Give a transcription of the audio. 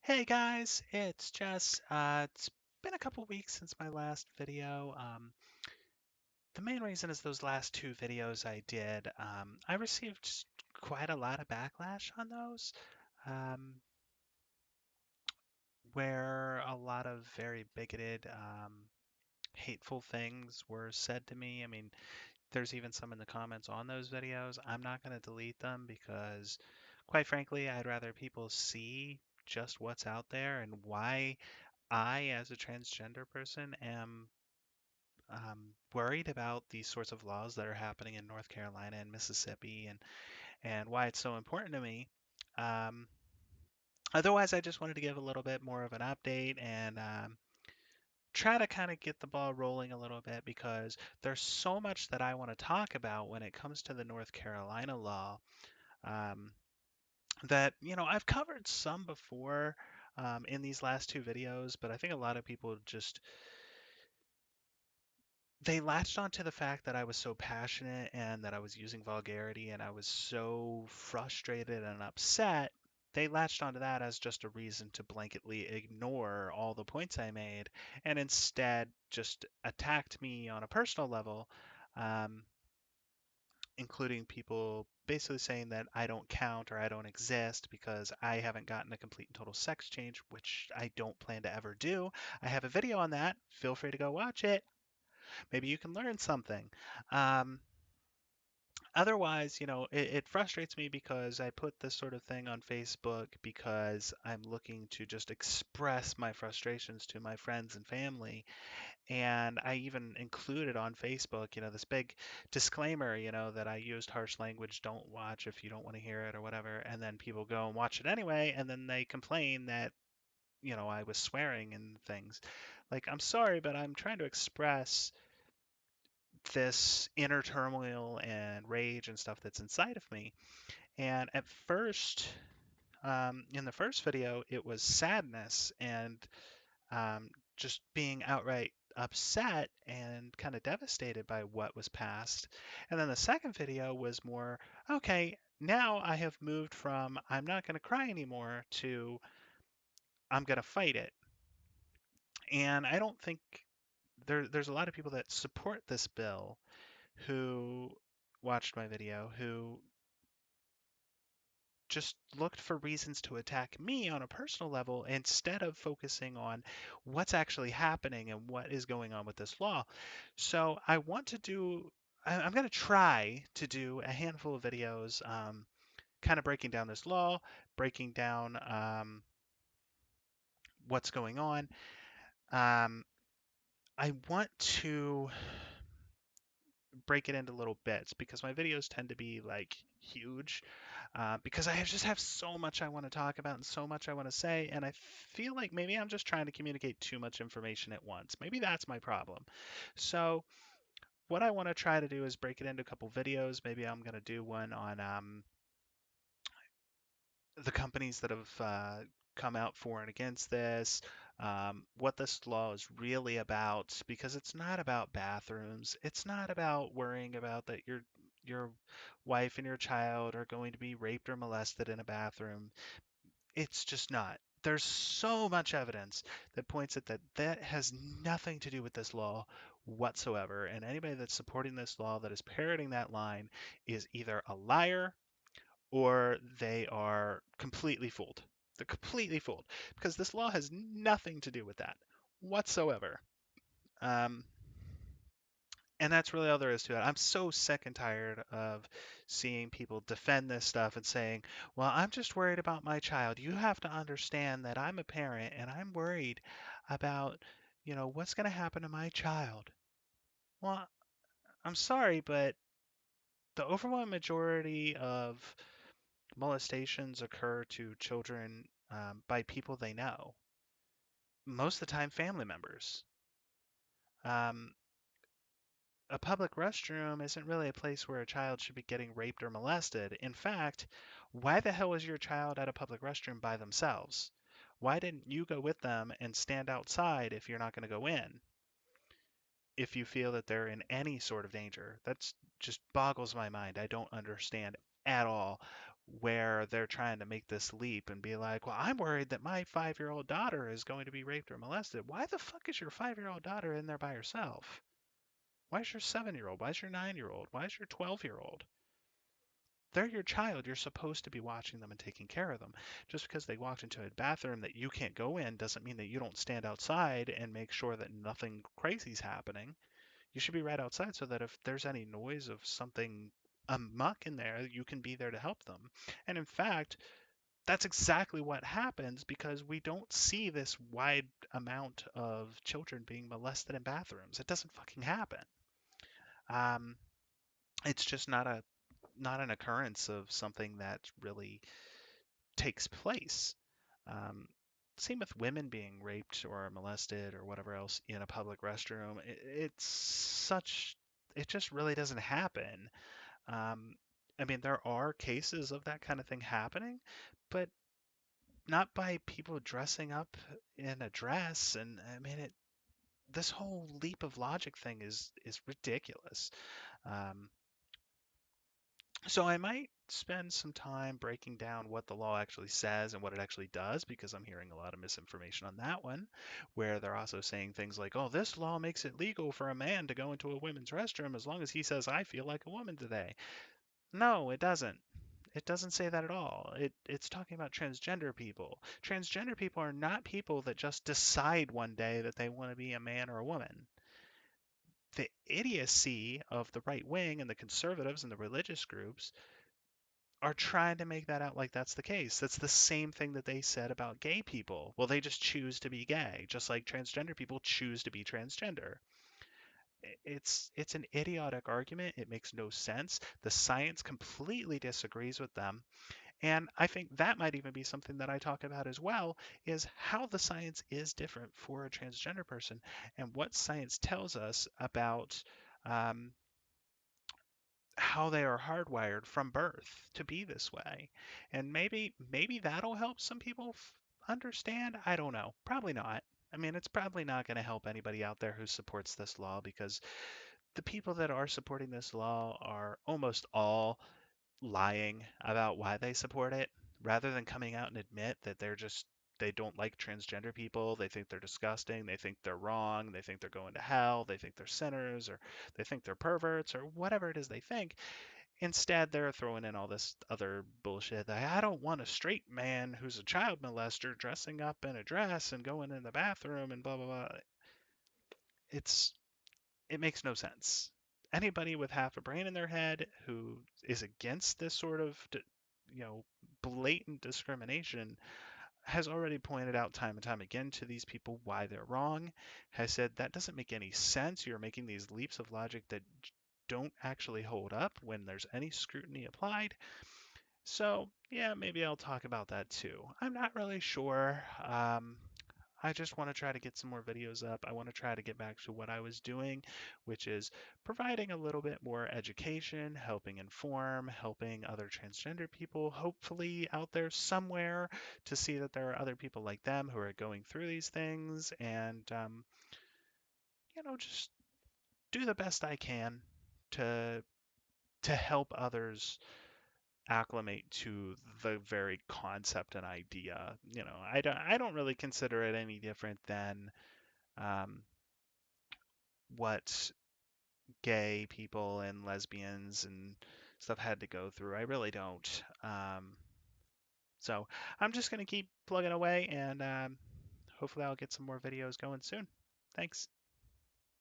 Hey guys, it's Jess. It's been a couple weeks since my last video. The main reason is those last two videos I did. I received quite a lot of backlash on those, um, where a lot of very bigoted, hateful things were said to me. I mean, there's even some in the comments on those videos. I'm not going to delete them because, quite frankly, I'd rather people see just what's out there and why I, as a transgender person, am worried about these sorts of laws that are happening in North Carolina and Mississippi, and why it's so important to me. Um, Otherwise, I just wanted to give a little bit more of an update and try to kind of get the ball rolling a little bit because there's so much that I want to talk about when it comes to the North Carolina law. Um, that I've covered some before in these last two videos, but I think a lot of people just they latched onto the fact that I was so passionate and that I was using vulgarity and I was so frustrated and upset. They latched onto that as just a reason to blanketly ignore all the points I made and instead just attacked me on a personal level, um, including people basically saying that I don't count or I don't exist because I haven't gotten a complete and total sex change, which I don't plan to ever do. I have a video on that. Feel free to go watch it. Maybe you can learn something. Um, Otherwise, it frustrates me because I put this sort of thing on Facebook because I'm looking to just express my frustrations to my friends and family. And I even included on Facebook, this big disclaimer, that I used harsh language, don't watch if you don't want to hear it or whatever. And then people go and watch it anyway, and then they complain that, I was swearing and things. Like, I'm sorry, but I'm trying to express this inner turmoil and rage and stuff that's inside of me. And at first, in the first video, it was sadness and just being outright upset and kind of devastated by what was past. And then the second video was more, okay, now I have moved from I'm not going to cry anymore to I'm going to fight it. And I don't think there's a lot of people that support this bill who watched my video who just looked for reasons to attack me on a personal level instead of focusing on what's actually happening and what is going on with this law. So I want to do, I'm going to try to do a handful of videos, kind of breaking down this law, breaking down what's going on. Um, I want to break it into little bits because my videos tend to be like huge because just have so much I want to talk about and so much I want to say, and I feel like maybe I'm just trying to communicate too much information at once. Maybe that's my problem. So what I want to try to do is break it into a couple videos. Maybe I'm going to do one on the companies that have come out for and against this, what this law is really about, because it's not about bathrooms. It's not about worrying about that your wife and your child are going to be raped or molested in a bathroom. It's just not. There's so much evidence that points at that has nothing to do with this law whatsoever. And anybody that's supporting this law that is parroting that line is either a liar or they are completely fooled. They're completely fooled because this law has nothing to do with that whatsoever. Um, and that's really all there is to it. I'm so sick and tired of seeing people defend this stuff and saying, well, I'm just worried about my child. You have to understand that I'm a parent and I'm worried about, what's going to happen to my child. Well, I'm sorry, but the overwhelming majority of molestations occur to children by people they know, most of the time family members. Um, a public restroom isn't really a place where a child should be getting raped or molested. In fact, why the hell is your child at a public restroom by themselves? Why didn't you go with them and stand outside if you're not going to go in? If you feel that they're in any sort of danger, that's just boggles my mind. I don't understand at all where they're trying to make this leap and be like, well, I'm worried that my 5-year-old daughter is going to be raped or molested. Why the fuck is your 5-year-old daughter in there by herself? Why is your 7-year-old? Why is your 9-year-old? Why is your 12-year-old? They're your child. You're supposed to be watching them and taking care of them. Just because they walked into a bathroom that you can't go in doesn't mean that you don't stand outside and make sure that nothing crazy's happening. You should be right outside so that if there's any noise of something amok in there, you can be there to help them. And in fact, that's exactly what happens because we don't see this wide amount of children being molested in bathrooms. It doesn't fucking happen. Um, it's just not an occurrence of something that really takes place. Um, Same with women being raped or molested or whatever else in a public restroom. It just really doesn't happen. Um, I mean, there are cases of that kind of thing happening, but not by people dressing up in a dress. And I mean, this whole leap of logic thing is ridiculous. Um, So I might spend some time breaking down what the law actually says and what it actually does, because I'm hearing a lot of misinformation on that one, where they're also saying things like, oh, this law makes it legal for a man to go into a women's restroom as long as he says, I feel like a woman today. No, it doesn't. It doesn't say that at all. It's talking about transgender people. Transgender people are not people that just decide one day that they want to be a man or a woman. The idiocy of the right wing and the conservatives and the religious groups are trying to make that out like that's the case. That's the same thing that they said about gay people. Well, they just choose to be gay, just like transgender people choose to be transgender. It's an idiotic argument. It makes no sense. The science completely disagrees with them. And I think that might even be something that I talk about as well, is how the science is different for a transgender person and what science tells us about um, how they are hardwired from birth to be this way. And maybe that'll help some people understand. I don't know. Probably not. I mean, it's probably not going to help anybody out there who supports this law because the people that are supporting this law are almost all lying about why they support it rather than coming out and admit that they don't like transgender people, they think they're disgusting, they think they're wrong, they think they're going to hell, they think they're sinners, or they think they're perverts, or whatever it is they think. Instead, they're throwing in all this other bullshit. I don't want a straight man who's a child molester dressing up in a dress and going in the bathroom and blah blah blah. It's it makes no sense. Anybody with half a brain in their head who is against this sort of, you know, blatant discrimination has already pointed out time and time again to these people why they're wrong, has said that doesn't make any sense. You're making these leaps of logic that don't actually hold up when there's any scrutiny applied. So, yeah, maybe I'll talk about that too. I'm not really sure. I just want to try to get some more videos up. I want to try to get back to what I was doing, which is providing a little bit more education, helping inform, helping other transgender people, hopefully out there somewhere, to see that there are other people like them who are going through these things, and just do the best I can to help others acclimate to the very concept and idea. I don't really consider it any different than um, what gay people and lesbians and stuff had to go through. I really don't. So I'm just gonna keep plugging away, and hopefully I'll get some more videos going soon. Thanks.